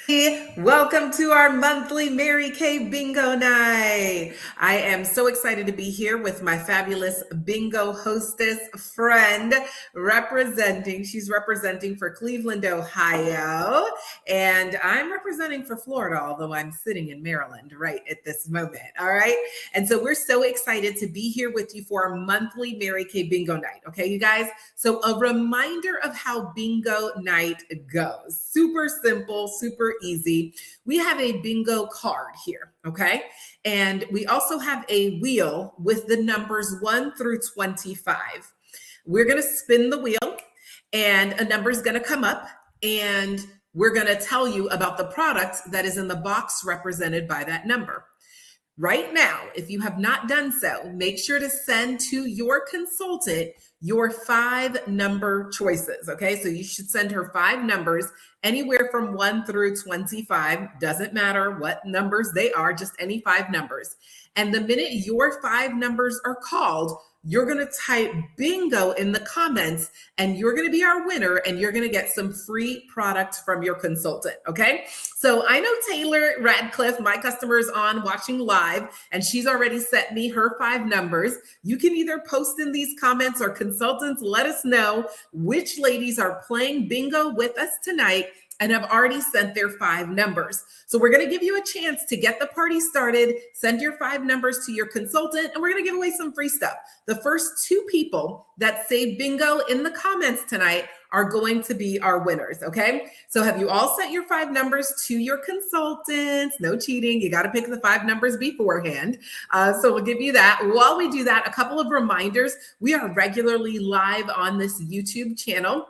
Welcome to our monthly Mary Kay Bingo Night. I am so excited to be here with my fabulous bingo hostess friend she's representing for Cleveland, Ohio, and I'm representing for Florida, although I'm sitting in Maryland right at this moment. All right. And so we're so excited to be here with you for our monthly Mary Kay Bingo Night. Okay, you guys. So a reminder of how bingo night goes. Super simple, super easy. We have a bingo card here, okay? And we also have a wheel with the numbers 1 through 25. We're going to spin the wheel and a number is going to come up and we're going to tell you about the product that is in the box represented by that number. Right now, if you have not done so, make sure to send to your consultant your 5 number choices. Okay, so you should send her 5 numbers, anywhere from 1 through 25. Doesn't matter what numbers they are, just any 5 numbers. And the minute your 5 numbers are called, you're going to type bingo in the comments and you're going to be our winner and you're going to get some free product from your consultant. Okay. So I know Taylor Radcliffe, my customer, is on watching live and she's already sent me her 5 numbers. You can either post in these comments or consultants, let us know which ladies are playing bingo with us tonight and have already sent their 5 numbers. So we're going to give you a chance to get the party started, send your 5 numbers to your consultant, and we're going to give away some free stuff. The first 2 people that say bingo in the comments tonight are going to be our winners, okay? So have you all sent your 5 numbers to your consultants? No cheating. You got to pick the 5 numbers beforehand. So we'll give you that. While we do that, a couple of reminders. We are regularly live on this YouTube channel.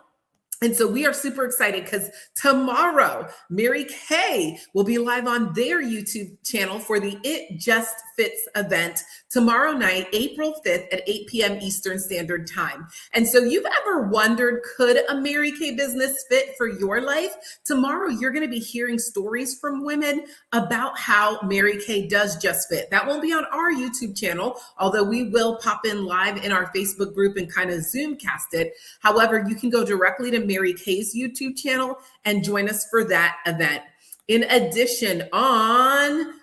And so we are super excited because tomorrow, Mary Kay will be live on their YouTube channel for the It Just Fits event tomorrow night, April 5th at 8 p.m. Eastern Standard Time. And so you've ever wondered, could a Mary Kay business fit for your life? Tomorrow, you're going to be hearing stories from women about how Mary Kay does just fit. That won't be on our YouTube channel, although we will pop in live in our Facebook group and kind of Zoomcast it. However, you can go directly to Mary Kay's YouTube channel and join us for that event. In addition, on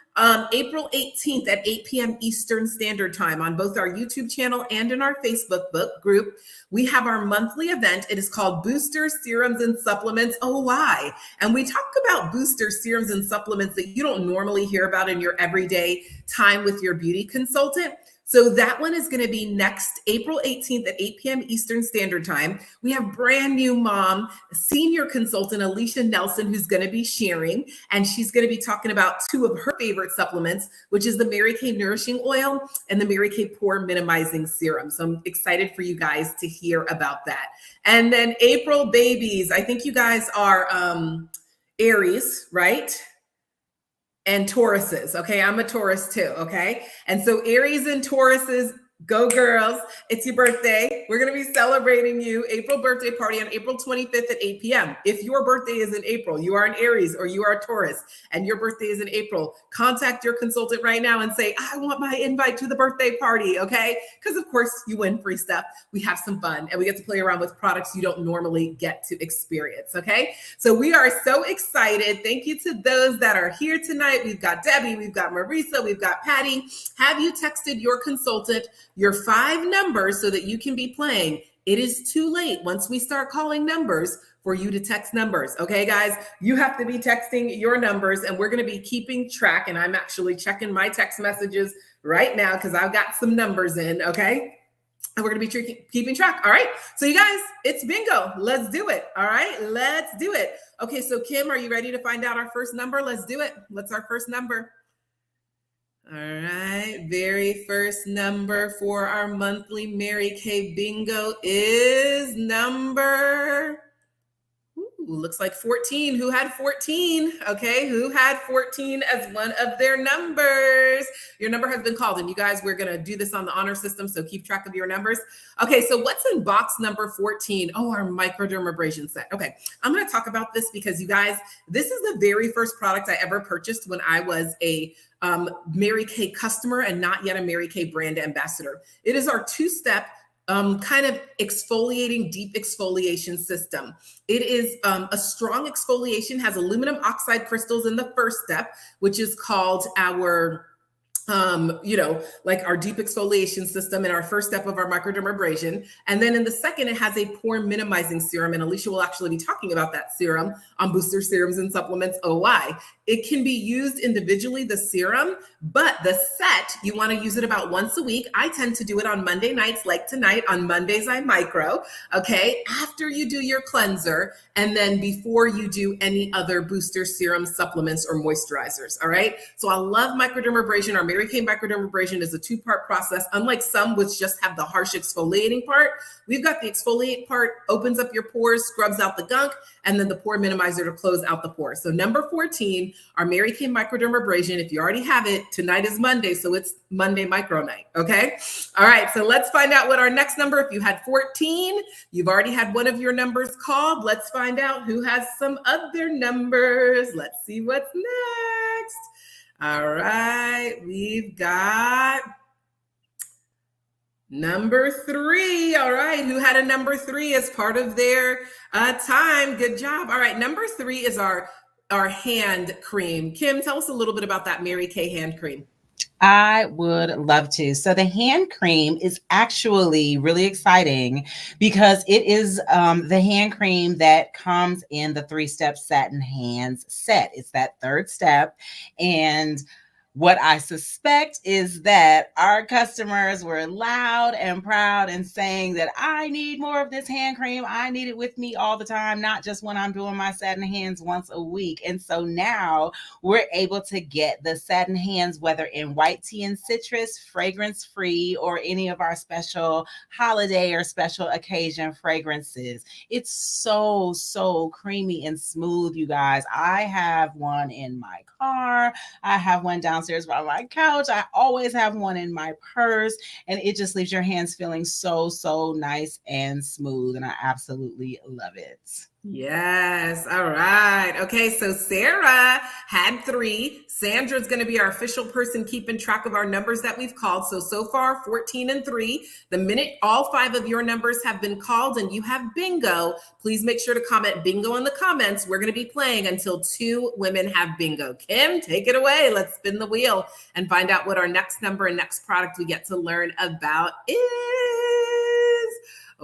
April 18th at 8 p.m. Eastern Standard Time on both our YouTube channel and in our Facebook group, we have our monthly event. It is called Booster Serums and Supplements OI. And we talk about booster serums and supplements that you don't normally hear about in your everyday time with your beauty consultant. So that one is going to be next April 18th at 8 p.m. Eastern Standard Time. We have brand new mom, senior consultant, Alicia Nelson, who's going to be sharing, and she's going to be talking about 2 of her favorite supplements, which is the Mary Kay Nourishing Oil and the Mary Kay Pore Minimizing Serum. So I'm excited for you guys to hear about that. And then April babies, I think you guys are Aries, right? And Tauruses. Okay. I'm a Taurus too. Okay. And so Aries and Tauruses, go girls. It's your birthday. We're going to be celebrating you. April birthday party on April 25th at 8 p.m. If your birthday is in April, you are an Aries or you are a Taurus and your birthday is in April, contact your consultant right now and say, I want my invite to the birthday party. Okay. Because of course you win free stuff. We have some fun and we get to play around with products you don't normally get to experience. Okay. So we are so excited. Thank you to those that are here tonight. We've got Debbie, we've got Marisa, we've got Patty. Have you texted your consultant your 5 numbers so that you can be playing? It is too late once we start calling numbers for you to text numbers. Okay, guys, you have to be texting your numbers and we're going to be keeping track. And I'm actually checking my text messages right now because I've got some numbers in. Okay. And we're going to be keeping track. All right. So you guys, it's bingo. Let's do it. All right. Let's do it. Okay. So Kim, are you ready to find out our first number? Let's do it. What's our first number? All right, very first number for our monthly Mary Kay bingo is number, looks like 14. Who had 14? Okay, who had 14 as one of their numbers? Your number has been called, and you guys, we're gonna do this on the honor system, so keep track of your numbers. Okay, so what's in box number 14? Oh, our microdermabrasion set. Okay, I'm gonna talk about this because you guys, this is the very first product I ever purchased when I was a Mary Kay customer and not yet a Mary Kay brand ambassador. It is our 2-step kind of exfoliating, deep exfoliation system. It is a strong exfoliation, has aluminum oxide crystals in the first step, which is called our like our deep exfoliation system in our first step of our microdermabrasion. And then in the second, it has a pore minimizing serum. And Alicia will actually be talking about that serum on Booster Serums and Supplements OY. It can be used individually, the serum, but the set, you want to use it about once a week. I tend to do it on Monday nights, like tonight. On Mondays, I micro, okay? After you do your cleanser, and then before you do any other booster serum, supplements, or moisturizers, all right? So I love microdermabrasion. Our Mary Kay microdermabrasion is a two-part process. Unlike some which just have the harsh exfoliating part, we've got the exfoliate part, opens up your pores, scrubs out the gunk, and then the pore minimizer to close out the pores. So number 14, our Mary Kay microdermabrasion. If you already have it, tonight is Monday, so it's Monday micro night, okay? All right, so let's find out what our next number, if you had 14, you've already had one of your numbers called. Let's find out who has some other numbers. Let's see what's next. All right, we've got number 3. All right, who had a number 3 as part of their time? Good job. All right, number 3 is our hand cream. Kim, tell us a little bit about that Mary Kay hand cream. I would love to. So the hand cream is actually really exciting because it is the hand cream that comes in the 3-step satin hands set. It's that third step. And what I suspect is that our customers were loud and proud and saying that I need more of this hand cream. I need it with me all the time, not just when I'm doing my satin hands once a week. And so now we're able to get the satin hands, whether in white tea and citrus, fragrance free, or any of our special holiday or special occasion fragrances. It's so, so creamy and smooth, you guys. I have one in my car. I have one downstairs by my couch. I always have one in my purse, and it just leaves your hands feeling so, so nice and smooth. And I absolutely love it. Yes. All right. Okay. So Sarah had 3. Sandra's going to be our official person keeping track of our numbers that we've called. So far, 14 and 3. The minute all 5 of your numbers have been called and you have bingo, please make sure to comment bingo in the comments. We're going to be playing until 2 women have bingo. Kim, take it away. Let's spin the wheel and find out what our next number and next product we get to learn about is.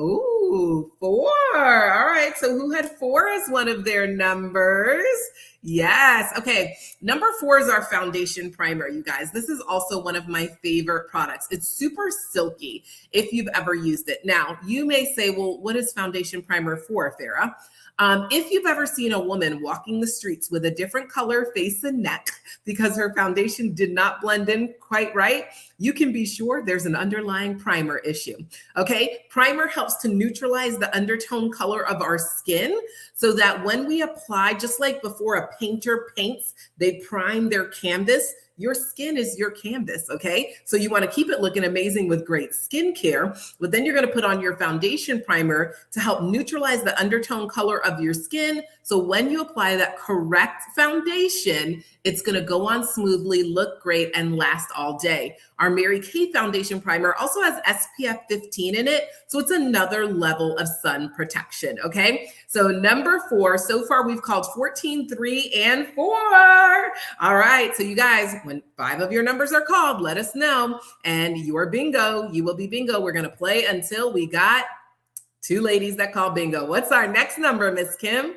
Oh, 4. All right. So who had 4 as one of their numbers? Yes. Okay. Number 4 is our foundation primer, you guys. This is also one of my favorite products. It's super silky if you've ever used it. Now, you may say, well, what is foundation primer for, Farah? If you've ever seen a woman walking the streets with a different color face and neck because her foundation did not blend in quite right, you can be sure there's an underlying primer issue. Okay, primer helps to neutralize the undertone color of our skin so that when we apply, just like before a painter paints, they prime their canvas. Your skin is your canvas, okay? So you want to keep it looking amazing with great skincare, but then you're going to put on your foundation primer to help neutralize the undertone color of your skin. So when you apply that correct foundation, it's going to go on smoothly, look great, and last all day. Our Mary Kay foundation primer also has SPF 15 in it, so it's another level of sun protection, okay? So number 4, so far we've called 14, 3, and 4. All right, so you guys, when 5 of your numbers are called, let us know, and you are bingo. You will be bingo. We're going to play until we got 2 ladies that call bingo. What's our next number, Miss Kim?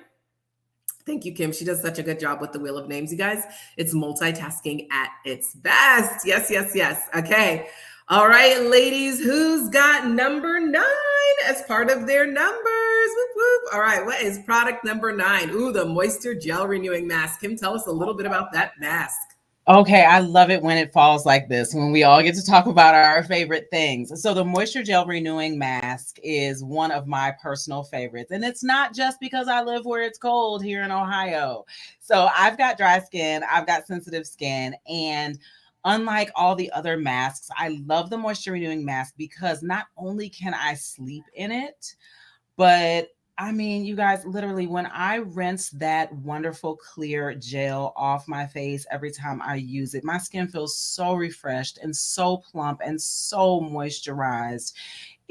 Thank you, Kim. She does such a good job with the wheel of names, you guys. It's multitasking at its best. Yes, yes, yes. Okay. All right, ladies, who's got number 9 as part of their numbers? Whoop, whoop. All right, what is product number 9? Ooh, the Moisture Gel Renewing Mask. Kim, tell us a little bit about that mask. Okay, I love it when it falls like this, when we all get to talk about our favorite things. So the Moisture Gel Renewing Mask is one of my personal favorites. And it's not just because I live where it's cold here in Ohio. So I've got dry skin, I've got sensitive skin, and unlike all the other masks, I love the Moisture Renewing Mask because not only can I sleep in it, but I mean, you guys, literally, when I rinse that wonderful clear gel off my face every time I use it, my skin feels so refreshed and so plump and so moisturized.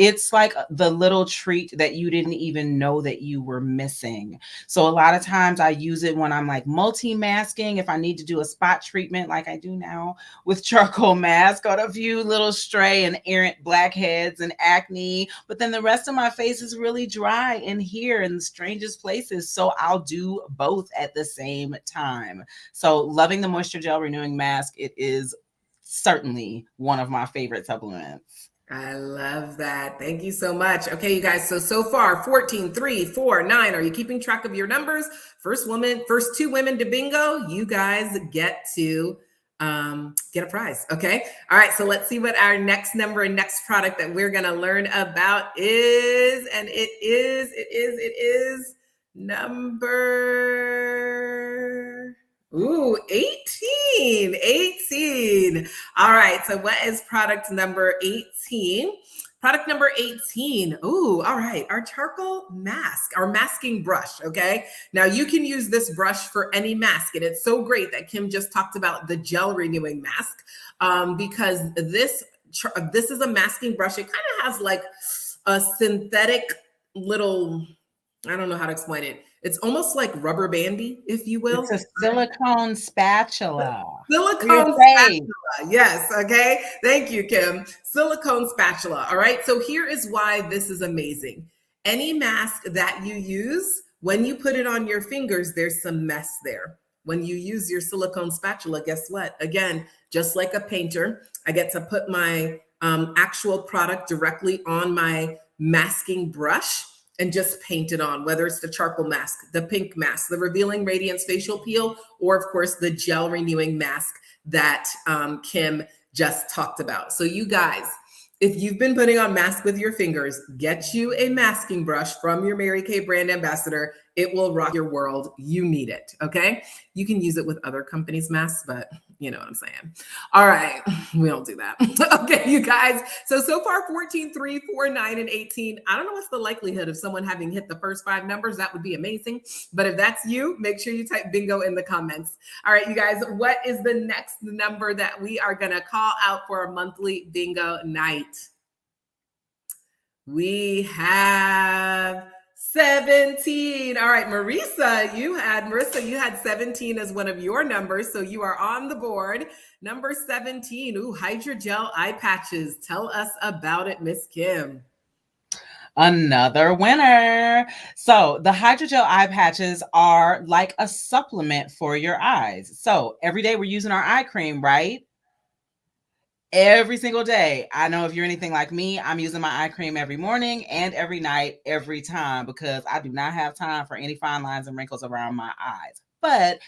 It's like the little treat that you didn't even know that you were missing. So a lot of times I use it when I'm like multi-masking, if I need to do a spot treatment like I do now with charcoal mask on a few little stray and errant blackheads and acne, but then the rest of my face is really dry in here in the strangest places. So I'll do both at the same time. So loving the Moisture Gel Renewing Mask. It is certainly one of my favorite supplements. I love that. Thank you so much. Okay, you guys. So far, 14, 3, 4, 9. Are you keeping track of your numbers? First two women to bingo. You guys get to get a prize. Okay. All right. So let's see what our next number and next product that we're going to learn about is. And it is number 18. All right. So what is product number 18? Product number 18. Ooh, all right. Our charcoal mask, our masking brush. Okay. Now you can use this brush for any mask. And it's so great that Kim just talked about the gel renewing mask because this is a masking brush. It kind of has like a synthetic little, I don't know how to explain it. It's almost like rubber bandy, if you will. It's a silicone spatula. Silicone spatula. Yes. Okay. Thank you, Kim. Silicone spatula. All right. So here is why this is amazing. Any mask that you use, when you put it on your fingers, there's some mess there. When you use your silicone spatula, guess what? Again, just like a painter, I get to put my actual product directly on my masking brush and just paint it on, whether it's the charcoal mask, the pink mask, the revealing radiance facial peel, or of course the gel renewing mask that Kim just talked about. So you guys, if you've been putting on masks with your fingers, get you a masking brush from your Mary Kay brand ambassador. It will rock your world. You need it, okay? You can use it with other companies' masks, but you know what I'm saying. All right, we don't do that. Okay, you guys. So far 14, 3, 4, 9, and 18. I don't know what's the likelihood of someone having hit the first 5 numbers. That would be amazing. But if that's you, make sure you type bingo in the comments. All right, you guys, what is the next number that we are going to call out for a monthly bingo night? We have 17. All right, Marissa, you had 17 as one of your numbers, so you are on the board. Number 17. Ooh, Hydrogel Eye Patches. Tell us about it, Miss Kim. Another winner. So the Hydrogel Eye Patches are like a supplement for your eyes. So every day we're using our eye cream, right? Every single day. I know if you're anything like me, I'm using my eye cream every morning and every night, every time, because I do not have time for any fine lines and wrinkles around my eyes. But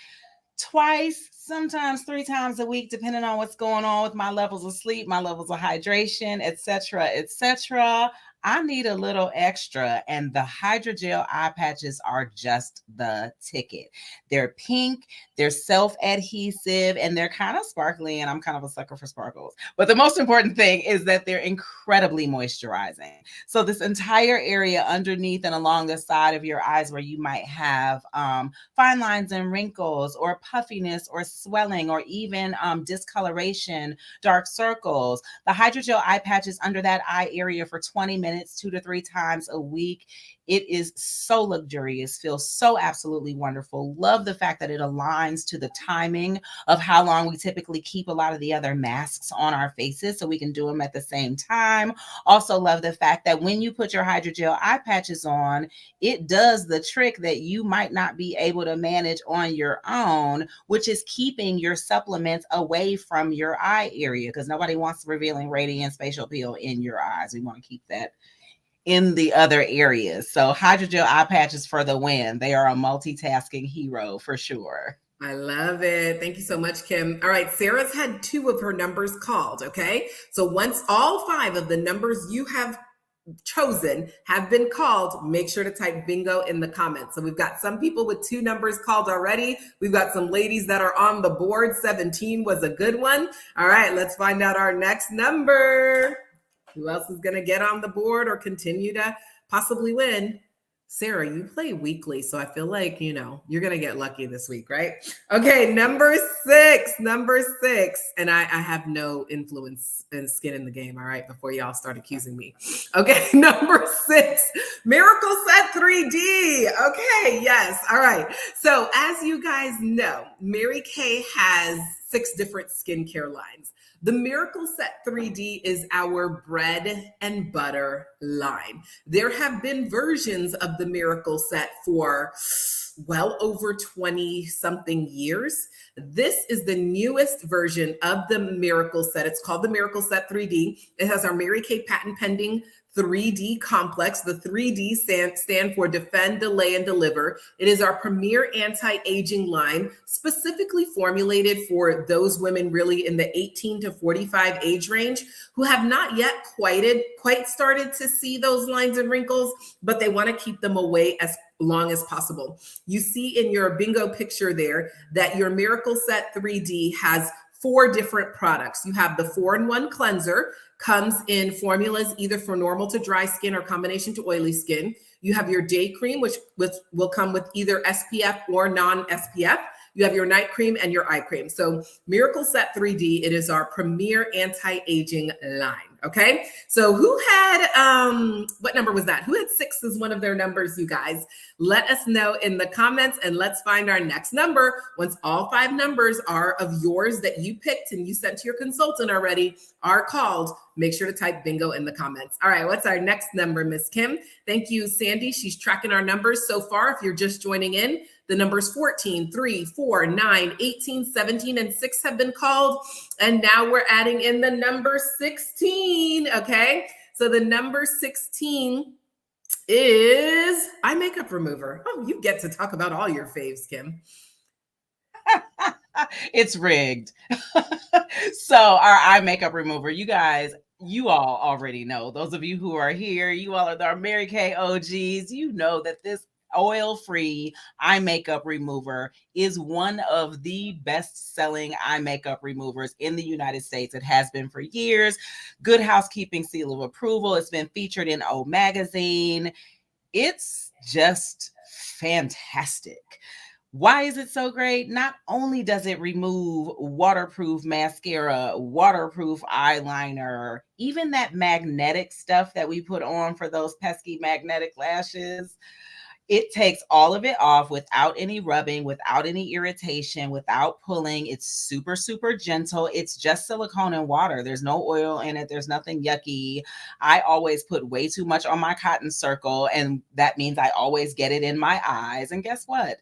twice, sometimes 3 times a week, depending on what's going on with my levels of sleep, my levels of hydration, etc., I need a little extra, and the Hydrogel Eye Patches are just the ticket. They're pink, they're self-adhesive, and they're kind of sparkly, and I'm kind of a sucker for sparkles. But the most important thing is that they're incredibly moisturizing. So this entire area underneath and along the side of your eyes where you might have fine lines and wrinkles or puffiness or swelling or even discoloration, dark circles, the Hydrogel Eye Patches under that eye area for 20 minutes, 2 to 3 times a week. It is so luxurious, feels so absolutely wonderful. Love the fact that it aligns to the timing of how long we typically keep a lot of the other masks on our faces, so we can do them at the same time. Also love the fact that when you put your Hydrogel Eye Patches on, it does the trick that you might not be able to manage on your own, which is keeping your supplements away from your eye area, because nobody wants revealing radiance facial peel in your eyes. We want to keep that in the other areas. So Hydrogel Eye Patches for the win. They are a multitasking hero for sure. I love it. Thank you so much, Kim. All right, Sarah's had 2 of her numbers called, okay? So once all 5 of the numbers you have chosen have been called, make sure to type bingo in the comments. So we've got some people with 2 numbers called already. We've got some ladies that are on the board. 17 was a good one. All right, let's find out our next number. Who else is going to get on the board or continue to possibly win? Sarah, you play weekly, so I feel like, you're going to get lucky this week, right? Okay, number six. And I have no influence and skin in the game, all right, before y'all start accusing me. Okay, number 6, Miracle Set 3D. Okay, yes, all right. So as you guys know, Mary Kay has 6 different skincare lines. The Miracle Set 3D is our bread and butter line. There have been versions of the Miracle Set for well over 20 something years. This is the newest version of the Miracle Set. It's called the Miracle Set 3D. It has our Mary Kay patent pending 3D complex. The 3D stand for Defend, Delay, and Deliver. It is our premier anti-aging line, specifically formulated for those women really in the 18 to 45 age range who have not yet quite started to see those lines and wrinkles, but they want to keep them away as long as possible. You see in your bingo picture there that your Miracle Set 3D has 4 different products. You have the 4-in-1 cleanser, comes in formulas either for normal to dry skin or combination to oily skin. You have your day cream, which will come with either SPF or non-SPF. You have your night cream and your eye cream. So Miracle Set 3D, it is our premier anti-aging line. Okay. So who had, what number was that? Who had 6 as one of their numbers, you guys? Let us know in the comments and let's find our next number. Once all 5 numbers are of yours that you picked and you sent to your consultant already are called, make sure to type bingo in the comments. All right. What's our next number, Miss Kim? Thank you, Sandy. She's tracking our numbers so far. If you're just joining in, the numbers 14, 3, 4, 9, 18, 17, and 6 have been called. And now we're adding in the number 16, okay? So the number 16 is eye makeup remover. Oh, you get to talk about all your faves, Kim. It's rigged. So our eye makeup remover, you guys, you all already know. Those of you who are here, you all are our Mary Kay OGs. You know that this oil-free eye makeup remover is one of the best-selling eye makeup removers in the United States. It has been for years. Good Housekeeping seal of approval. It's been featured in O Magazine. It's just fantastic. Why is it so great? Not only does it remove waterproof mascara, waterproof eyeliner, even that magnetic stuff that we put on for those pesky magnetic lashes, it takes all of it off without any rubbing, without any irritation, without pulling. It's super, super gentle. It's just silicone and water. There's no oil in it. There's nothing yucky. I always put way too much on my cotton circle, and that means I always get it in my eyes. And guess what?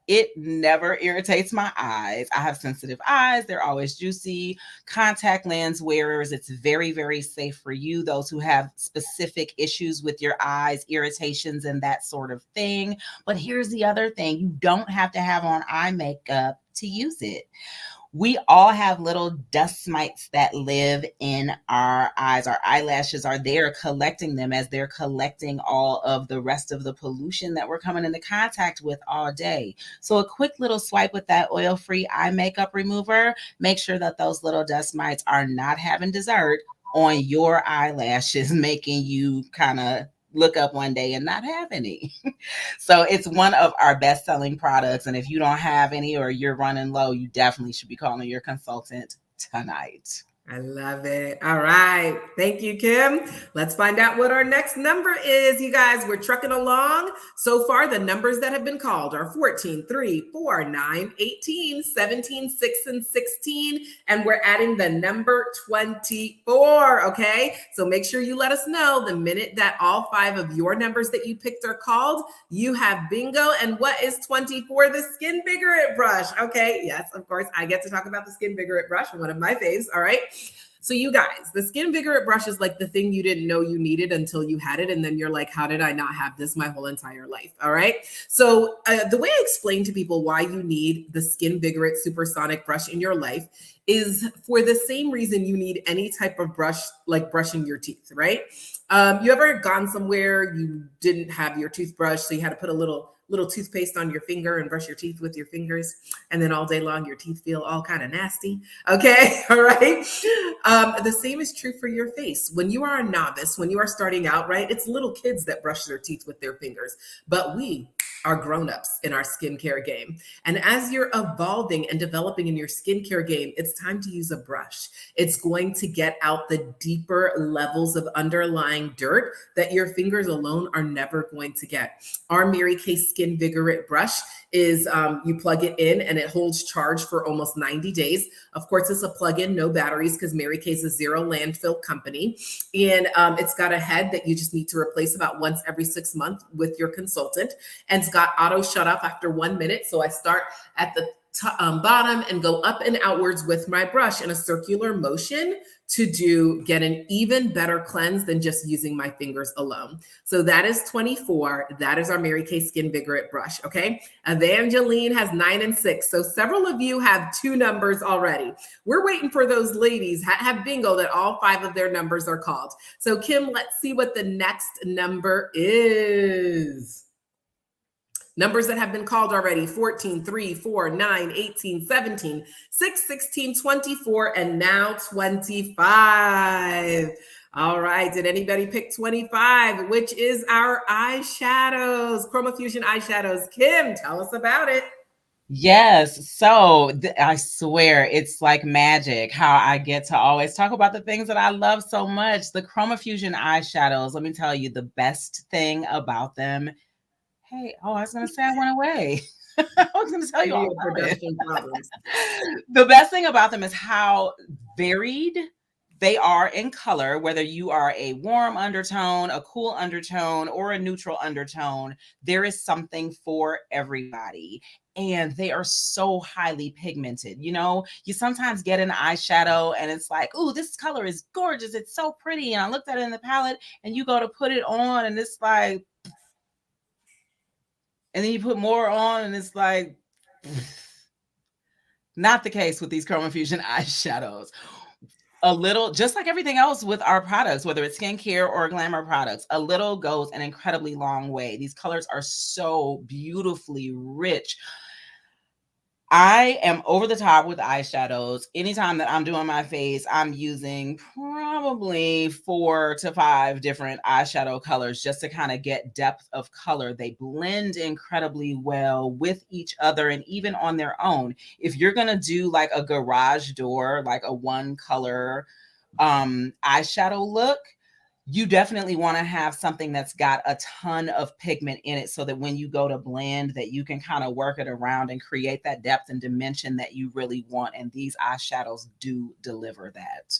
It never irritates my eyes. I have sensitive eyes. They're always juicy. Contact lens wearers, it's very, very safe for you. Those who have specific issues with your eyes, irritations, and that sort of thing. But here's the other thing. You don't have to have on eye makeup to use it. We all have little dust mites that live in our eyes. Our eyelashes are there collecting them as they're collecting all of the rest of the pollution that we're coming into contact with all day. So a quick little swipe with that oil-free eye makeup remover, make sure that those little dust mites are not having dessert on your eyelashes, making you kind of look up one day and not have any. So it's one of our best-selling products. And if you don't have any or you're running low, you definitely should be calling your consultant tonight. I love it. All right. Thank you, Kim. Let's find out what our next number is, you guys. We're trucking along. So far, the numbers that have been called are 14, 3, 4, 9, 18, 17, 6, and 16. And we're adding the number 24, okay? So make sure you let us know the minute that all 5 of your numbers that you picked are called, you have bingo. And what is 24? The Skin Vigorous brush. Okay, yes, of course, I get to talk about the Skin Vigorous brush, one of my faves, all right? So you guys, the Skin Vigorous brush is like the thing you didn't know you needed until you had it. And then you're like, how did I not have this my whole entire life? All right. So the way I explain to people why you need the Skin Vigorous Supersonic brush in your life is for the same reason you need any type of brush, like brushing your teeth, right? You ever gone somewhere, you didn't have your toothbrush, so you had to put a little little toothpaste on your finger and brush your teeth with your fingers, and then all day long your teeth feel all kind of nasty. Okay, all right. The same is true for your face. When you are a novice, when you are starting out, right, it's little kids that brush their teeth with their fingers, but we are grown-ups in our skincare game. And as you're evolving and developing in your skincare game, it's time to use a brush. It's going to get out the deeper levels of underlying dirt that your fingers alone are never going to get. Our Mary Kay Skin Vigorous brush is you plug it in and it holds charge for almost 90 days. Of course, it's a plug-in, no batteries, because Mary Kay is a zero landfill company. And it's got a head that you just need to replace about once every 6 months with your consultant. And it's got auto shut off after 1 minute. So I start at the bottom and go up and outwards with my brush in a circular motion to get an even better cleanse than just using my fingers alone. So that is 24. That is our Mary Kay Skin Vigorous brush. Okay. Evangeline has 9 and 6. So several of you have 2 numbers already. We're waiting for those ladies have bingo that all 5 of their numbers are called. So Kim, let's see what the next number is. Numbers that have been called already: 14, 3, 4, 9, 18, 17, 6, 16, 24, and now 25. All right, did anybody pick 25, which is our eyeshadows, Chroma Fusion eyeshadows? Kim, tell us about it. Yes. So I swear it's like magic how I get to always talk about the things that I love so much. The Chroma Fusion eyeshadows, let me tell you the best thing about them. Hey, I was going to say I went away. I was going to tell you all about production problems. The best thing about them is how varied they are in color, whether you are a warm undertone, a cool undertone, or a neutral undertone. There is something for everybody. And they are so highly pigmented. You know, you sometimes get an eyeshadow and it's like, oh, this color is gorgeous. It's so pretty. And I looked at it in the palette and you go to put it on and it's like, and then you put more on and it's like, not the case with these Chroma Fusion eyeshadows. A little, just like everything else with our products, whether it's skincare or glamour products, a little goes an incredibly long way. These colors are so beautifully rich. I am over the top with eyeshadows. Anytime that I'm doing my face, I'm using probably 4 to 5 different eyeshadow colors just to kind of get depth of color. They blend incredibly well with each other and even on their own. If you're going to do like a garage door, like a one color eyeshadow look, you definitely want to have something that's got a ton of pigment in it so that when you go to blend that you can kind of work it around and create that depth and dimension that you really want. And these eyeshadows do deliver that.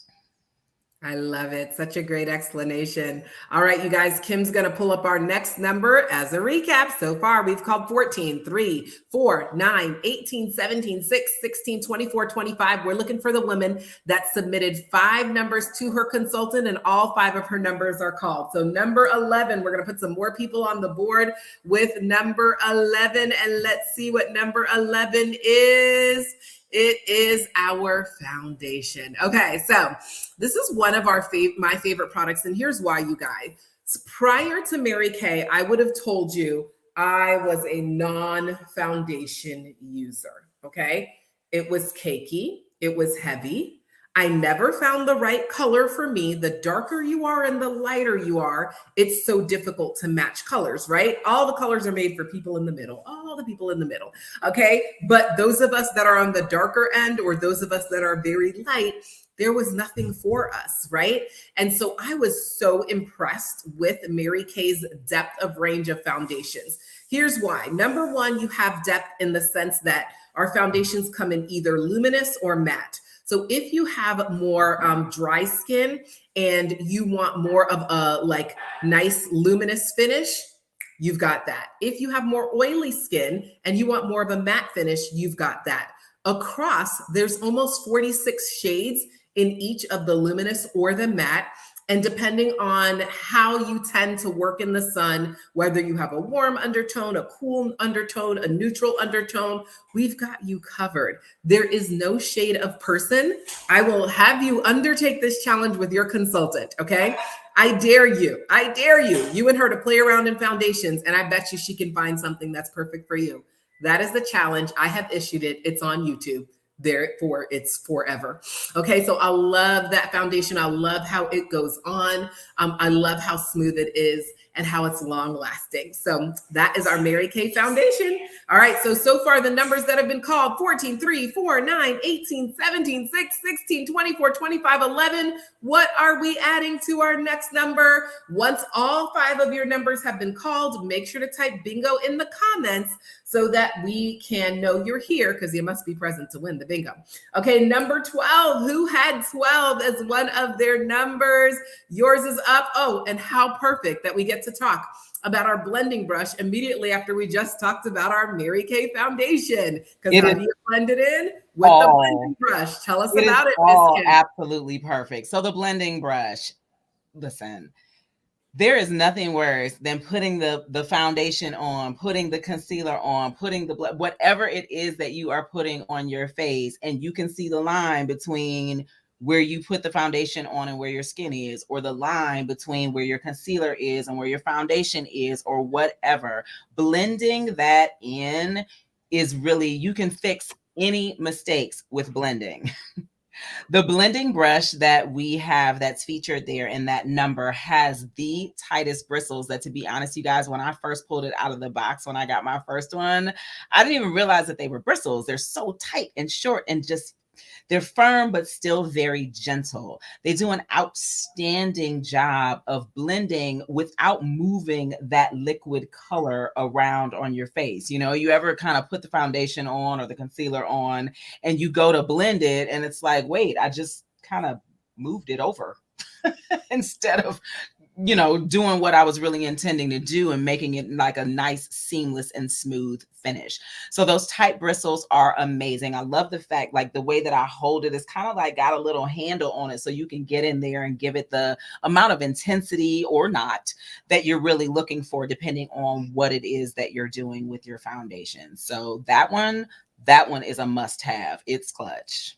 I love it. Such a great explanation. All right, you guys, Kim's going to pull up our next number as a recap. So far, we've called 14, 3, 4, 9, 18, 17, 6, 16, 24, 25. We're looking for the woman that submitted 5 numbers to her consultant, and all 5 of her numbers are called. So number 11, we're going to put some more people on the board with number 11, and let's see what number 11 is. It is our foundation. Okay, so this is one of my favorite products, and here's why, you guys. So prior to Mary Kay, I would have told you I was a non-foundation user, okay? It was cakey. It was heavy. I never found the right color for me. The darker you are and the lighter you are, it's so difficult to match colors, right? All the colors are made for people in the middle, all the people in the middle, okay? But those of us that are on the darker end, or those of us that are very light, there was nothing for us, right? And so I was so impressed with Mary Kay's depth of range of foundations. Here's why. Number 1, you have depth in the sense that our foundations come in either luminous or matte. So if you have more dry skin and you want more of a like nice luminous finish, you've got that. If you have more oily skin and you want more of a matte finish, you've got that. Across, there's almost 46 shades in each of the luminous or the matte. And depending on how you tend to work in the sun, whether you have a warm undertone, a cool undertone, a neutral undertone, we've got you covered. There is no shade of person. I will have you undertake this challenge with your consultant, okay? I dare you. I dare you and her to play around in foundations, and I bet you she can find something that's perfect for you. That is the challenge. I have issued it. It's on YouTube. Therefore, it's forever. Okay, so I love that foundation. I love how it goes on. I love how smooth it is and how it's long lasting. So that is our Mary Kay foundation. All right, so far the numbers that have been called: 14, 3, 4, 9, 18, 17, 6, 16, 24, 25, 11. What are we adding to our next number? Once all 5 of your numbers have been called, make sure to type bingo in the comments so that we can know you're here, because you must be present to win the bingo. Okay, number 12. Who had 12 as one of their numbers? Yours is up. Oh, and how perfect that we get to talk about our blending brush immediately after we just talked about our Mary Kay foundation. Because how do you blend it in? With the blending brush. Tell us about it, Miss Kim. Absolutely perfect. So the blending brush, listen, there is nothing worse than putting the foundation on, putting the concealer on, putting whatever it is that you are putting on your face, and you can see the line between where you put the foundation on and where your skin is, or the line between where your concealer is and where your foundation is, or whatever. Blending that in is really, you can fix any mistakes with blending. The blending brush that we have that's featured there in that number has the tightest bristles that, to be honest, you guys, when I first pulled it out of the box, when I got my first one, I didn't even realize that they were bristles. They're so tight and short and just, they're firm, but still very gentle. They do an outstanding job of blending without moving that liquid color around on your face. You know, you ever kind of put the foundation on or the concealer on and you go to blend it and it's like, wait, I just kind of moved it over instead of, you know, doing what I was really intending to do and making it like a nice, seamless and smooth finish. So those tight bristles are amazing. I love the fact, like, the way that I hold it is kind of like got a little handle on it, so you can get in there and give it the amount of intensity or not that you're really looking for, depending on what it is that you're doing with your foundation. So that one is a must have. It's clutch.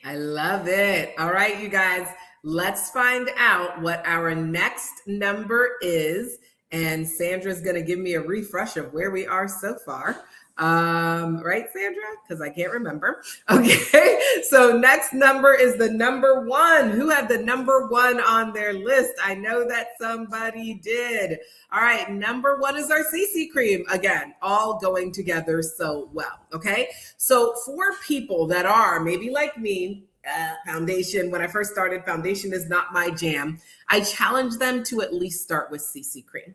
I love it. All right, you guys. Let's find out what our next number is. And Sandra's going to give me a refresh of where we are so far. Right, Sandra? Because I can't remember. Okay, so next number is the number 1. Who had the number 1 on their list? I know that somebody did. All right, number 1 is our CC cream. Again, all going together so well. Okay, so for people that are maybe like me, foundation, when I first started, foundation is not my jam, I challenge them to at least start with CC cream.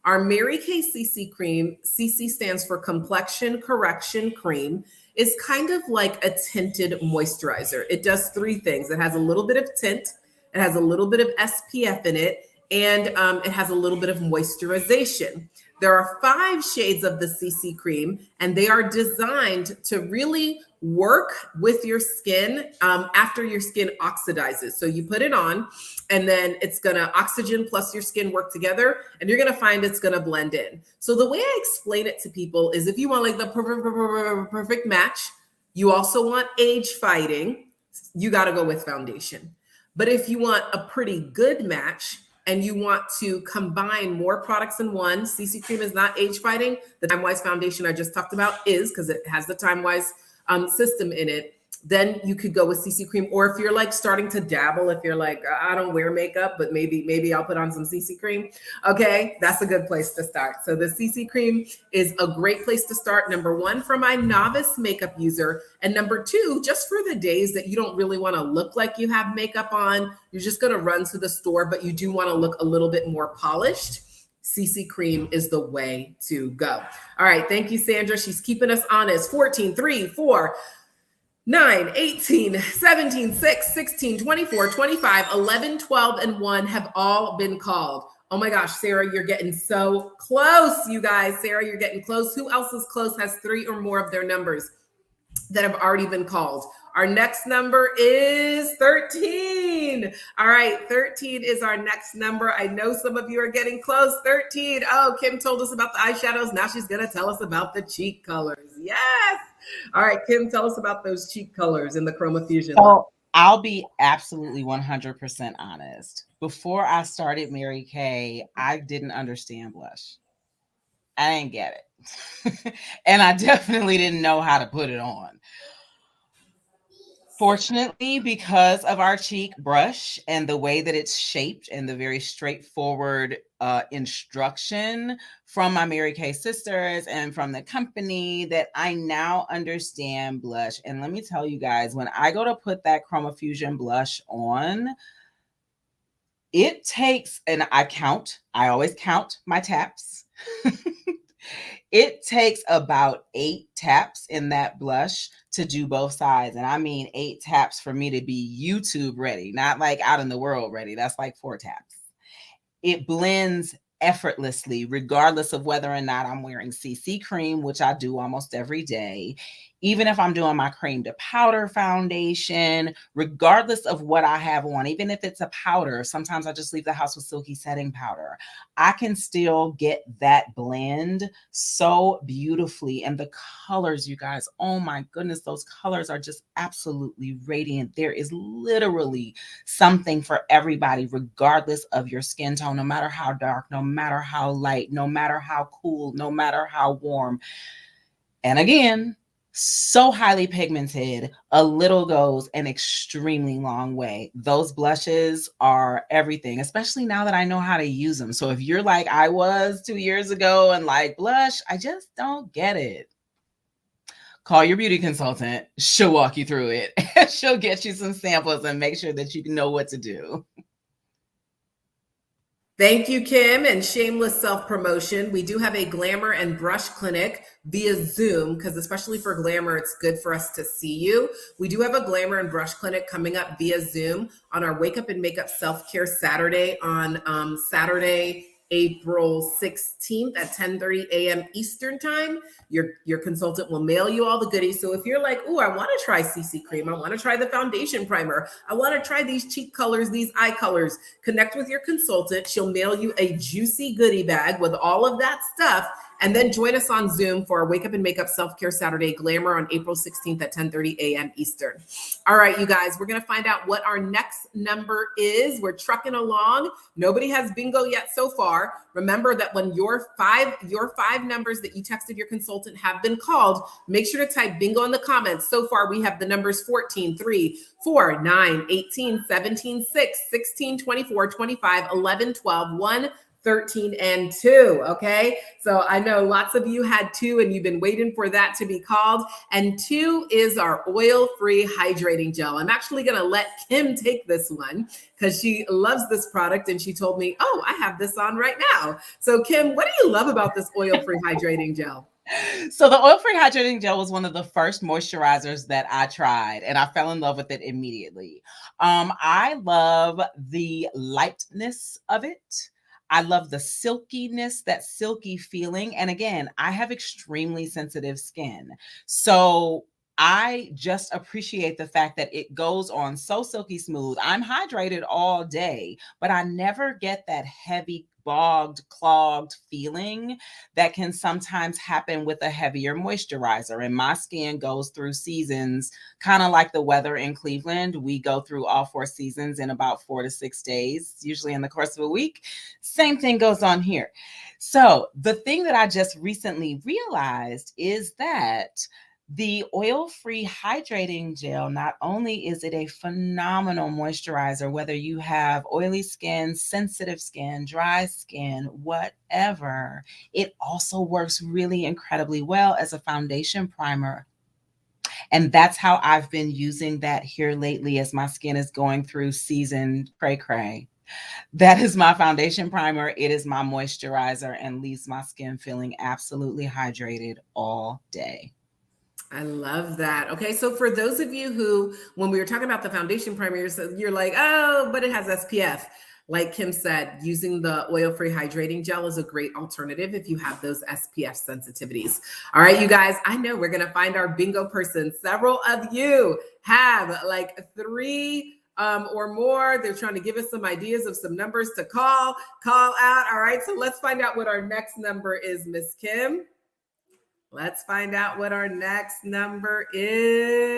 Our Mary Kay CC cream, CC stands for Complexion Correction Cream, is kind of like a tinted moisturizer. It does 3 things. It has a little bit of tint, it has a little bit of SPF in it, and it has a little bit of moisturization. There are 5 shades of the CC cream, and they are designed to really work with your skin after your skin oxidizes. So you put it on, and then it's gonna oxygen plus your skin work together, and you're gonna find it's gonna blend in. So the way I explain it to people is, if you want like the perfect match, you also want age fighting, you gotta go with foundation. But if you want a pretty good match, and you want to combine more products in one, CC cream is not age fighting. The Time Wise foundation I just talked about is, because it has the Time Wise system in it. Then you could go with CC cream. Or if you're like starting to dabble, if you're like, I don't wear makeup, but maybe I'll put on some CC cream. Okay, that's a good place to start. So the CC cream is a great place to start. Number 1, for my novice makeup user. And number 2, just for the days that you don't really want to look like you have makeup on, you're just going to run to the store, but you do want to look a little bit more polished. CC cream is the way to go. All right, thank you, Sandra. She's keeping us honest. 14, 3, 4, 9, 18, 17, 6, 16, 24, 25, 11, 12, and 1 have all been called. Oh my gosh, Sarah, you're getting so close, you guys. Sarah, you're getting close. Who else is close, has 3 or more of their numbers that have already been called? Our next number is 13. All right, 13 is our next number. I know some of you are getting close. 13. Oh, Kim told us about the eyeshadows. Now she's going to tell us about the cheek colors. Yes. All right, Kim, tell us about those cheek colors in the Chroma Fusion. I'll be absolutely 100% honest. Before I started Mary Kay, I didn't understand blush. I didn't get it. And I definitely didn't know how to put it on. Fortunately, because of our cheek brush and the way that it's shaped and the very straightforward instruction from my Mary Kay sisters and from the company, that I now understand blush. And let me tell you guys, when I go to put that Chroma Fusion blush on, it takes, and I always count my taps. It takes about 8 taps in that blush to do both sides. And I mean 8 taps for me to be YouTube ready, not like out in the world ready. That's like 4 taps. It blends effortlessly, regardless of whether or not I'm wearing CC cream, which I do almost every day. Even if I'm doing my cream to powder foundation, regardless of what I have on, even if it's a powder, sometimes I just leave the house with silky setting powder. I can still get that blend so beautifully. And the colors, you guys, oh my goodness, those colors are just absolutely radiant. There is literally something for everybody, regardless of your skin tone, no matter how dark, no matter how light, no matter how cool, no matter how warm. And again, so highly pigmented, a little goes an extremely long way. Those blushes are everything, especially now that I know how to use them. So if you're like I was 2 years ago and like blush, I just don't get it, call your beauty consultant. She'll walk you through it. She'll get you some samples and make sure that you know what to do. Thank you, Kim. And shameless self-promotion. We do have a glamour and brush clinic via Zoom, because especially for glamour, it's good for us to see you. We do have a glamour and brush clinic coming up via Zoom on our Wake Up and Makeup Self-Care Saturday on Saturday, April 16th at 10:30 a.m. Eastern time. Your consultant will mail you all the goodies. So if you're like, oh, I want to try CC cream, I want to try the foundation primer, I want to try these cheek colors, these eye colors, connect with your consultant. She'll mail you a juicy goodie bag with all of that stuff. And then join us on Zoom for our Wake Up and Makeup Self-Care Saturday Glamour on April 16th at 10:30 a.m. Eastern. All right, you guys, we're going to find out what our next number is. We're trucking along. Nobody has bingo yet so far. Remember that when your five numbers that you texted your consultant have been called, make sure to type bingo in the comments. So far, we have the numbers 14, 3, 4, 9, 18, 17, 6, 16, 24, 25, 11, 12, 1, 13, and 2. Okay. So I know lots of you had 2 and you've been waiting for that to be called. And 2 is our oil-free hydrating gel. I'm actually going to let Kim take this one because she loves this product. And she told me, oh, I have this on right now. So Kim, what do you love about this oil-free hydrating gel? So the oil-free hydrating gel was one of the first moisturizers that I tried, and I fell in love with it immediately. I love the lightness of it. I love the silkiness, that silky feeling. And again, I have extremely sensitive skin. So I just appreciate the fact that it goes on so silky smooth. I'm hydrated all day, but I never get that heavy, bogged, clogged feeling that can sometimes happen with a heavier moisturizer. And my skin goes through seasons, kind of like the weather in Cleveland. We go through all 4 seasons in about 4 to 6 days, usually in the course of a week. Same thing goes on here. So the thing that I just recently realized is that the oil-free hydrating gel, not only is it a phenomenal moisturizer, whether you have oily skin, sensitive skin, dry skin, whatever, it also works really incredibly well as a foundation primer. And that's how I've been using that here lately as my skin is going through season cray-cray. That is my foundation primer. It is my moisturizer and leaves my skin feeling absolutely hydrated all day. I love that. Okay, so for those of you who, when we were talking about the foundation primer, you're like, oh, but it has SPF. Like Kim said, using the oil-free hydrating gel is a great alternative if you have those SPF sensitivities. All right, you guys, I know we're going to find our bingo person. Several of you have like 3 or more. They're trying to give us some ideas of some numbers to call out. All right, so let's find out what our next number is, Miss Kim. Let's find out what our next number is.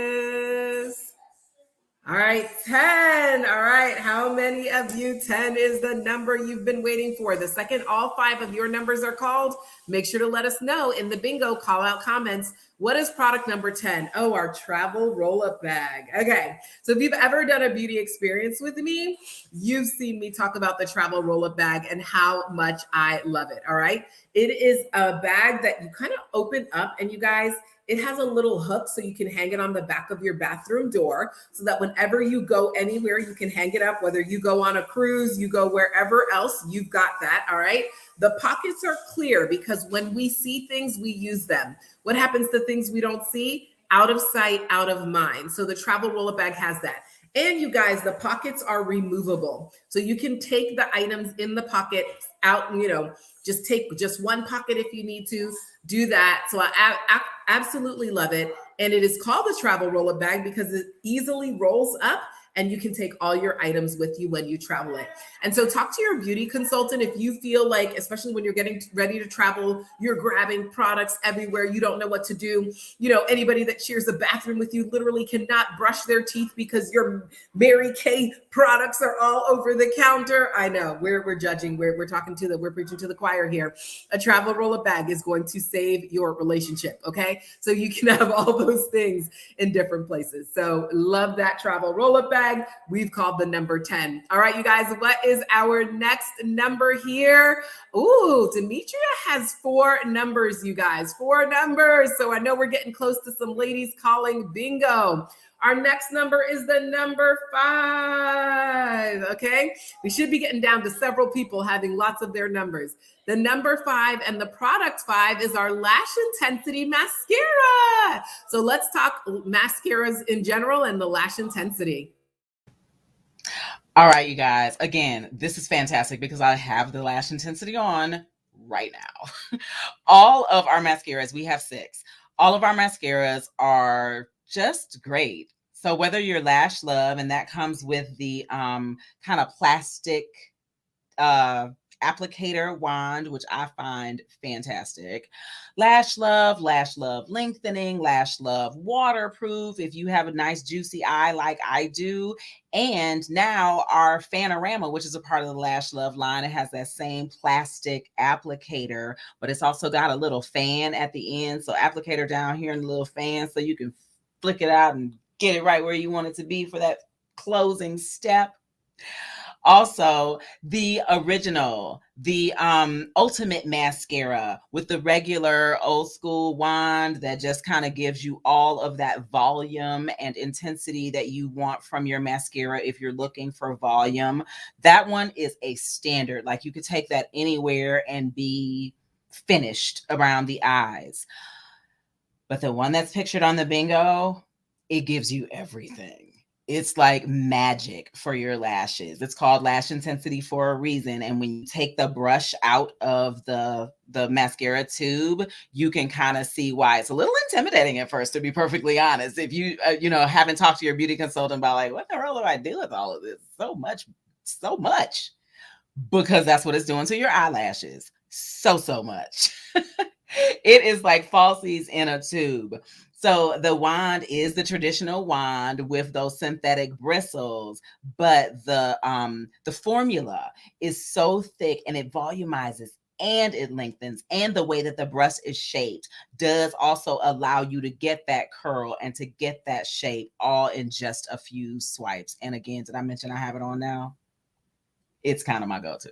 All right. right, 10. All right, how many of you? 10 is the number you've been waiting for. The second all 5 of your numbers are called, make sure to let us know in the bingo call out comments. What is product number 10? Oh, our travel roll-up bag. Okay, so if you've ever done a beauty experience with me, you've seen me talk about the travel roll-up bag and how much I love it, all right? It is a bag that you kind of open up, and you guys, it has a little hook so you can hang it on the back of your bathroom door so that whenever you go anywhere, you can hang it up, whether you go on a cruise, you go wherever else, you've got that, all right? The pockets are clear because when we see things, we use them. What happens to things we don't see? Out of sight, out of mind. So the travel roll-up bag has that. And you guys, the pockets are removable. So you can take the items in the pocket out, just take just one pocket if you need to do that. So I absolutely love it. And it is called the travel roll-up bag because it easily rolls up and you can take all your items with you when you travel it. And so talk to your beauty consultant if you feel like, especially when you're getting ready to travel, you're grabbing products everywhere, you don't know what to do. Anybody that shares a bathroom with you literally cannot brush their teeth because your Mary Kay products are all over the counter. I know, we're judging, we're preaching to the choir here. A travel roll-up bag is going to save your relationship, okay? So you can have all those things in different places. So love that travel roll-up bag. We've called the number 10. All right, you guys, what is our next number here? Ooh, Demetria has 4 numbers, you guys, 4 numbers. So I know we're getting close to some ladies calling bingo. Our next number is the number 5, okay? We should be getting down to several people having lots of their numbers. The number 5 and the product 5 is our Lash Intensity Mascara. So let's talk mascaras in general and the Lash Intensity. All right, you guys, again, this is fantastic because I have the Lash Intensity on right now. All of our mascaras, we have 6. All of our mascaras are just great. So whether you're Lash Love, and that comes with the kind of plastic applicator wand, which I find fantastic. Lash Love lengthening, Lash Love waterproof if you have a nice juicy eye like I do. And now our Panorama, which is a part of the Lash Love line, it has that same plastic applicator, but it's also got a little fan at the end. So applicator down here and the little fan so you can flick it out and get it right where you want it to be for that closing step. Also, the original, the ultimate mascara with the regular old school wand that just kind of gives you all of that volume and intensity that you want from your mascara if you're looking for volume. That one is a standard. Like you could take that anywhere and be finished around the eyes. But the one that's pictured on the bingo, it gives you everything. It's like magic for your lashes. It's called Lash Intensity for a reason. And when you take the brush out of the mascara tube, you can kind of see why it's a little intimidating at first, to be perfectly honest. If you, haven't talked to your beauty consultant about like, what the hell do I do with all of this? So much. Because that's what it's doing to your eyelashes. So much. It is like falsies in a tube. So the wand is the traditional wand with those synthetic bristles, but the formula is so thick and it volumizes and it lengthens, and the way that the brush is shaped does also allow you to get that curl and to get that shape all in just a few swipes. And again, did I mention I have it on now? It's kind of my go-to.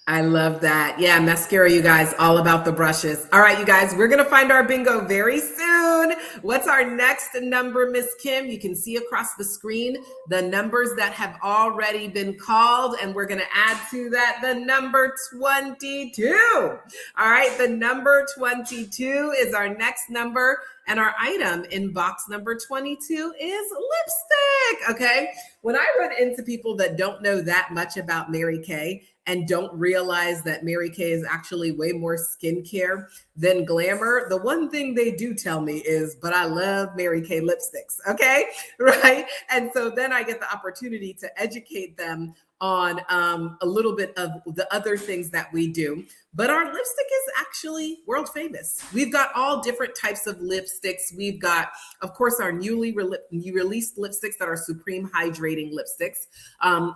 I love that. Yeah, mascara, you guys, all about the brushes. All right, you guys, we're going to find our bingo very soon. What's our next number, Miss Kim? You can see across the screen the numbers that have already been called, and we're going to add to that the number 22. All right, the number 22 is our next number, and our item in box number 22 is lipstick, okay? When I run into people that don't know that much about Mary Kay, and don't realize that Mary Kay is actually way more skincare than glamour, the one thing they do tell me is, but I love Mary Kay lipsticks, okay? Right? And so then I get the opportunity to educate them on a little bit of the other things that we do. but our lipstick is actually world famous. We've got all different types of lipsticks. We've got, of course, our newly released lipsticks that are Supreme Hydrating lipsticks.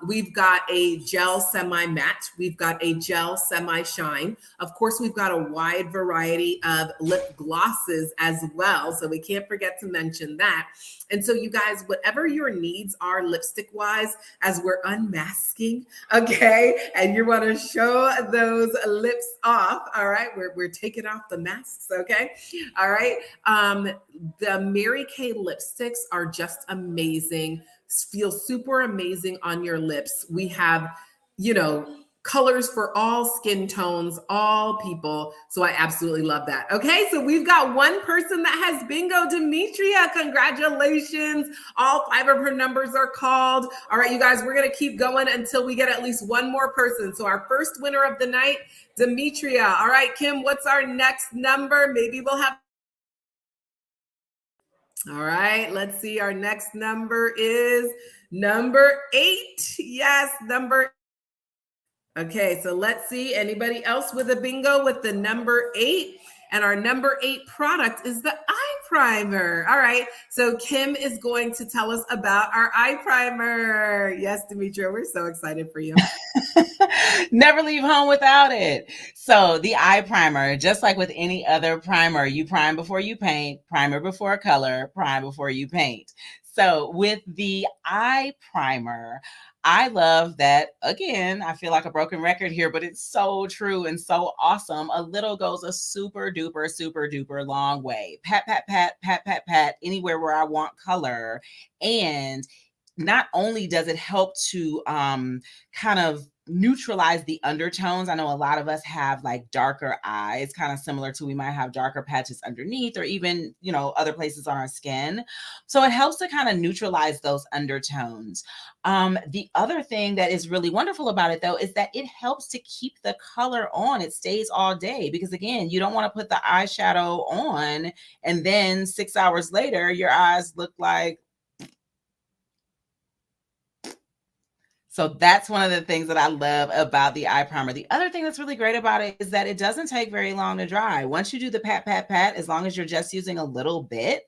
We've got a gel semi-matte. We've got a gel semi-shine. Of course, we've got a wide variety of lip glosses as well. So we can't forget to mention that. And so you guys, whatever your needs are lipstick-wise, as we're unmasking, okay, and you want to show those lips off, all right, we're taking off the masks, okay, all right. The Mary Kay lipsticks are just amazing, feel super amazing on your lips. We have, you know, colors for all skin tones, all people. So I absolutely love that. Okay, so we've got one person that has bingo, Demetria. Congratulations. All 5 of her numbers are called. All right, you guys, we're going to keep going until we get at least one more person. So our first winner of the night, Demetria. All right, Kim, what's our next number? Maybe we'll have. All right, let's see. Our next number is number 8. Yes, number. Okay, so let's see. Anybody else with a bingo with the number 8? And our number 8 product is the eye primer. All right, so Kim is going to tell us about our eye primer. Yes, Demetria, we're so excited for you. Never leave home without it. So the eye primer, just like with any other primer, you prime before you paint, primer before color, prime before you paint. So with the eye primer, I love that, again, I feel like a broken record here, but it's so true and so awesome. A little goes a super duper long way. Pat, pat, pat, pat, pat, pat, anywhere where I want color. And not only does it help to kind of neutralize the undertones. I know a lot of us have like darker eyes, kind of similar to we might have darker patches underneath or even, you know, other places on our skin. So it helps to kind of neutralize those undertones. The other thing that is really wonderful about it though, is that it helps to keep the color on. It stays all day because again, you don't want to put the eyeshadow on and then 6 hours later, your eyes look like. So that's one of the things that I love about the eye primer. The other thing that's really great about it is that it doesn't take very long to dry. Once you do the pat, pat, pat, as long as you're just using a little bit,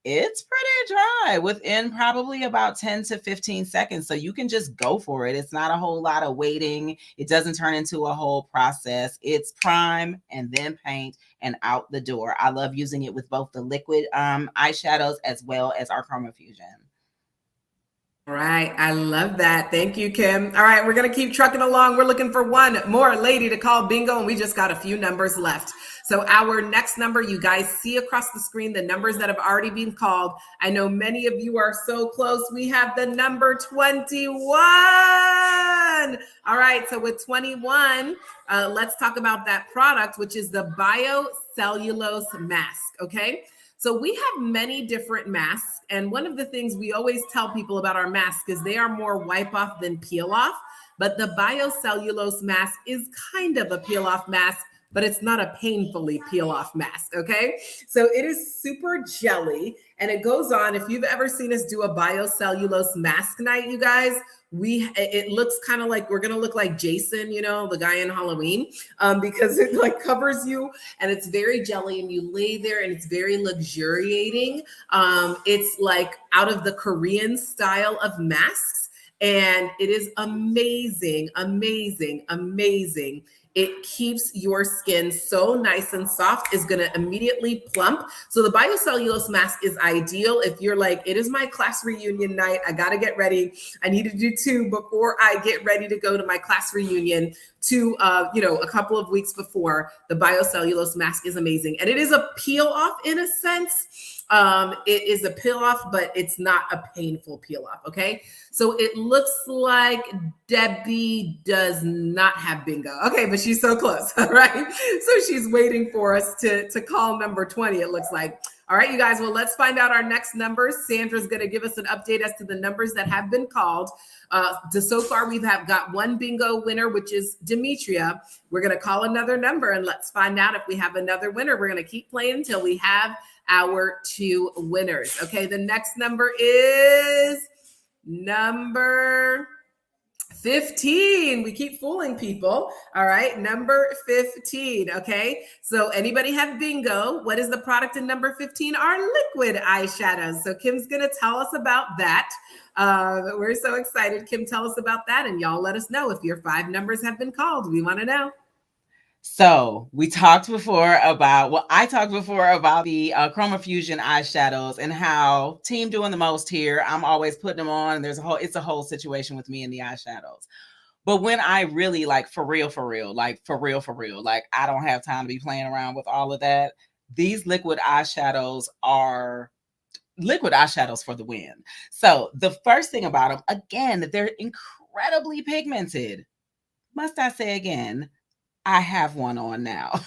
it's pretty dry within probably about 10 to 15 seconds. So you can just go for it. It's not a whole lot of waiting. It doesn't turn into a whole process. It's prime and then paint and out the door. I love using it with both the liquid eyeshadows as well as our Chroma Fusion. All right, I love that. Thank you, Kim. All right, we're going to keep trucking along. We're looking for one more lady to call bingo, and we just got a few numbers left. So our next number, you guys see across the screen the numbers that have already been called. I know many of you are so close. We have the number 21. All right, so with 21, let's talk about that product, which is the Biocellulose Mask, okay? So we have many different masks. And one of the things we always tell people about our masks is they are more wipe off than peel off. But the Biocellulose Mask is kind of a peel off mask, but it's not a painfully peel off mask, okay? So it is super jelly and it goes on. If you've ever seen us do a Biocellulose Mask night, you guys, it looks kind of like we're gonna look like Jason, you know, the guy in Halloween, because it like covers you and it's very jelly and you lay there and it's very luxuriating. It's like out of the Korean style of masks and it is amazing, amazing, amazing. It keeps your skin so nice and soft, is going to immediately plump. So the Biocellulose Mask is ideal if you're like, it is my class reunion night. I got to get ready. I need to do 2 before I get ready to go to my class reunion. A couple of weeks before. The Biocellulose Mask is amazing. And it is a peel off in a sense. It is a peel off, but it's not a painful peel off. Okay. So it looks like Debbie does not have bingo. Okay. But she's so close. All right. So she's waiting for us to call number 20. It looks like. All right, you guys. Well, let's find out our next numbers. Sandra's going to give us an update as to the numbers that have been called. So far, we've got one bingo winner, which is Demetria. We're going to call another number and let's find out if we have another winner. We're going to keep playing until we have our 2 winners. Okay, the next number is number 15. We keep fooling people. All right. Number 15. Okay. So anybody have bingo? What is the product in number 15? Our liquid eyeshadows. So Kim's going to tell us about that. We're so excited. Kim, tell us about that. And y'all let us know if your 5 numbers have been called. We want to know. So we talked before about, well, I talked before about the Chroma Fusion eyeshadows and how team doing the most here. I'm always putting them on, and it's a whole situation with me and the eyeshadows. But when I really like for real, like I don't have time to be playing around with all of that. These liquid eyeshadows are liquid eyeshadows for the win. So the first thing about them, again, they're incredibly pigmented. Must I say again? I have one on now.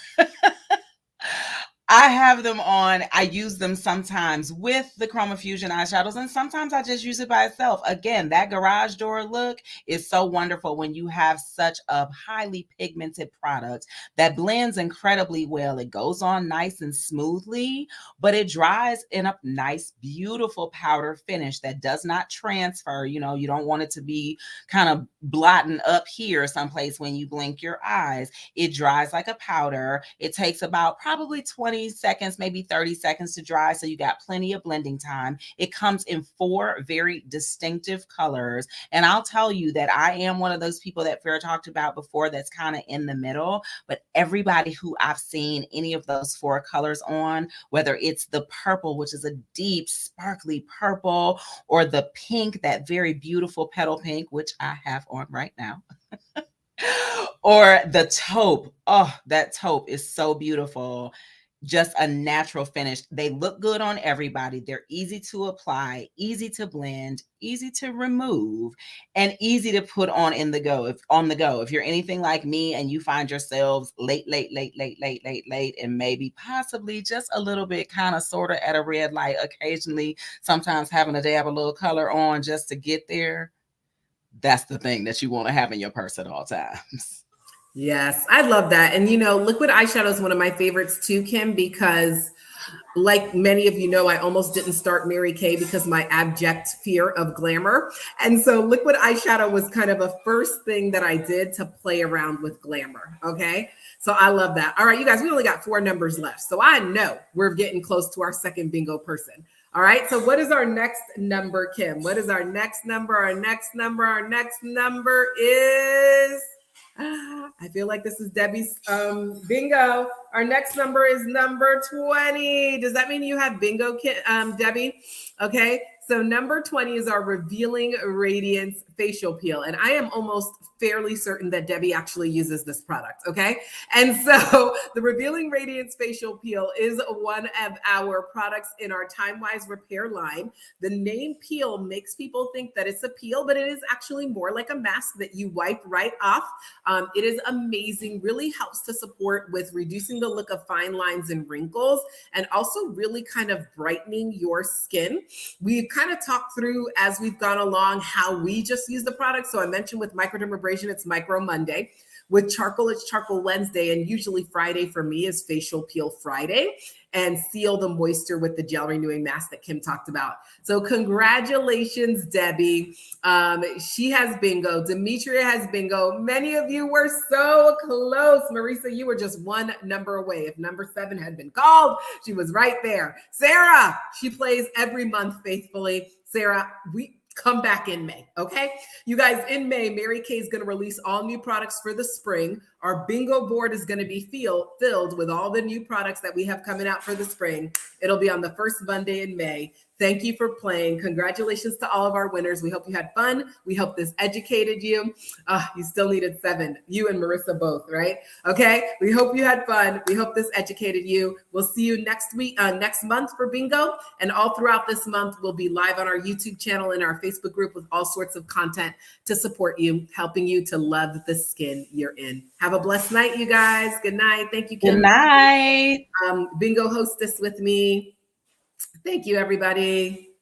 I have them on. I use them sometimes with the Chroma Fusion eyeshadows, and sometimes I just use it by itself. Again, that garage door look is so wonderful when you have such a highly pigmented product that blends incredibly well. It goes on nice and smoothly, but it dries in a nice, beautiful powder finish that does not transfer. You know, you don't want it to be kind of blotting up here someplace when you blink your eyes. It dries like a powder. It takes about probably 20 seconds, maybe 30 seconds to dry. So you got plenty of blending time. It comes in 4 very distinctive colors. And I'll tell you that I am one of those people that Farrah talked about before that's kind of in the middle. But everybody who I've seen any of those 4 colors on, whether it's the purple, which is a deep, sparkly purple, or the pink, that very beautiful petal pink, which I have on right now. Or the taupe. Oh, that taupe is so beautiful. Just a natural finish. They look good on everybody. They're easy to apply, easy to blend, easy to remove, and easy to put on on the go. If you're anything like me and you find yourselves late, and maybe possibly just a little bit kind of sort of at a red light, occasionally, sometimes having to dab a little color on just to get there, that's the thing that you want to have in your purse at all times. Yes, I love that. And, you know, liquid eyeshadow is one of my favorites too, Kim, because like many of you know, I almost didn't start Mary Kay because my abject fear of glamour. And so liquid eyeshadow was kind of a first thing that I did to play around with glamour. Okay. So I love that. All right, you guys, we only got 4 numbers left. So I know we're getting close to our second bingo person. All right. So what is our next number, Kim? What is our next number? Our next number is... I feel like this is Debbie's bingo. Our next number is number 20. Does that mean you have bingo, Debbie? Okay. So number 20 is our Revealing Radiance facial peel. And I am almost fairly certain that Debbie actually uses this product. Okay. And so the Revealing Radiance facial peel is one of our products in our Time Wise Repair line. The name peel makes people think that it's a peel, but it is actually more like a mask that you wipe right off. It is amazing, really helps to support with reducing the look of fine lines and wrinkles, and also really kind of brightening your skin. We've kind of talked through as we've gone along how we just use the product. So I mentioned with Microdermabrasion, it's Micro Monday. With charcoal, it's Charcoal Wednesday. And usually Friday for me is Facial Peel Friday, and seal the moisture with the gel renewing mask that Kim talked about. So congratulations, Debbie. She has bingo. Demetria has bingo. Many of you were so close. Marisa, you were just 1 number away. If number 7 had been called, she was right there. Sarah, she plays every month faithfully. Sarah, we come back in May, okay? You guys, in May, Mary Kay is going to release all new products for the spring. Our bingo board is going to be filled with all the new products that we have coming out for the spring. It'll be on the first Monday in May. Thank you for playing. Congratulations to all of our winners. We hope you had fun. We hope this educated you. You still needed 7. You and Marissa both, right? Okay. We hope you had fun. We hope this educated you. We'll see you next month for bingo. And all throughout this month, we'll be live on our YouTube channel and our Facebook group with all sorts of content to support you, helping you to love the skin you're in. Have a blessed night, you guys. Good night. Thank you, Kim. Good night. Bingo hostess with me. Thank you, everybody.